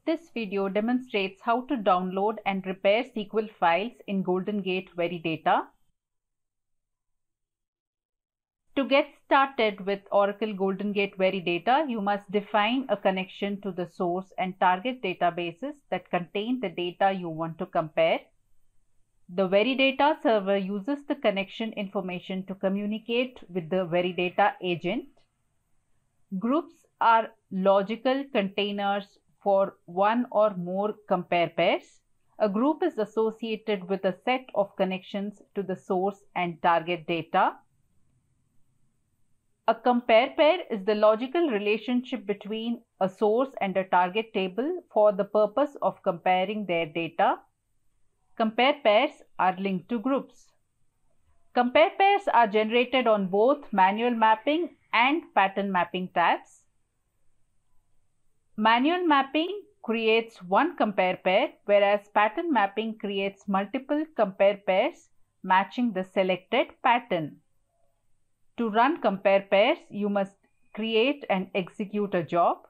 This video demonstrates how to download and repair SQL files in Golden Gate Veridata. To get started with Oracle Golden Gate Veridata, you must define a connection to the source and target databases that contain the data you want to compare. The Veridata server uses the connection information to communicate with the Veridata agent. Groups are logical containers for one or more compare pairs. A group is associated with a set of connections to the source and target data. A compare pair is the logical relationship between a source and a target table for the purpose of comparing their data. Compare pairs are linked to groups. Compare pairs are generated on both manual mapping and pattern mapping tabs. Manual mapping creates one compare pair, whereas pattern mapping creates multiple compare pairs matching the selected pattern. To run compare pairs, you must create and execute a job.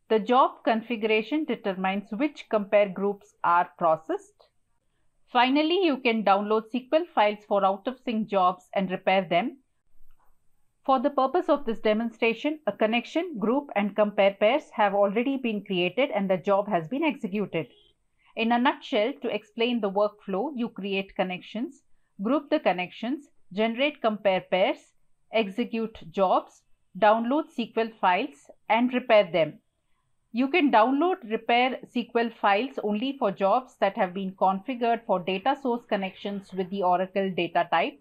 The job configuration determines which compare groups are processed. Finally, you can download SQL files for out-of-sync jobs and repair them. For the purpose of this demonstration, a connection, group, and compare pairs have already been created and the job has been executed. In a nutshell, to explain the workflow, you create connections, group the connections, generate compare pairs, execute jobs, download SQL files, and repair them. You can download repair SQL files only for jobs that have been configured for data source connections with the Oracle data type.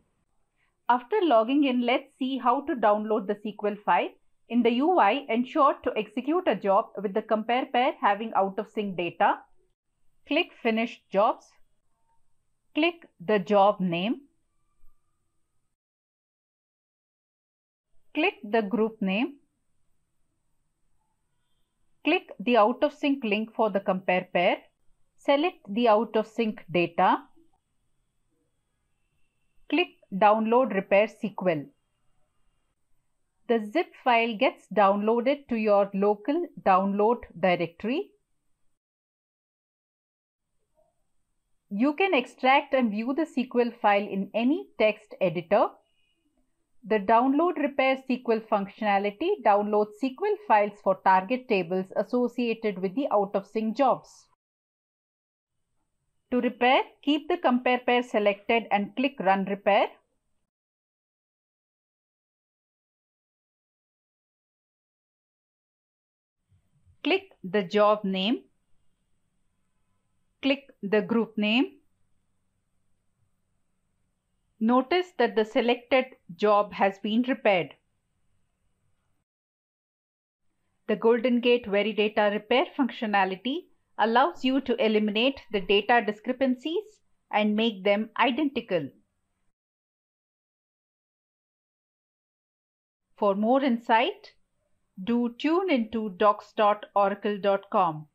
After logging in, let's see how to download the SQL file. In the UI, ensure to execute a job with the compare pair having out-of-sync data. Click Finish Jobs. Click the job name. Click the group name. Click the out-of-sync link for the compare pair. Select the out-of-sync data. Click Download Repair SQL. The zip file gets downloaded to your local download directory. You can extract and view the SQL file in any text editor. The Download Repair SQL functionality downloads SQL files for target tables associated with the out-of-sync jobs. To repair, keep the compare pair selected and click Run Repair. Click the job name. Click the group name. Notice that the selected job has been repaired. The Golden Gate Veridata repair functionality allows you to eliminate the data discrepancies and make them identical. For more insight, do tune into docs.oracle.com.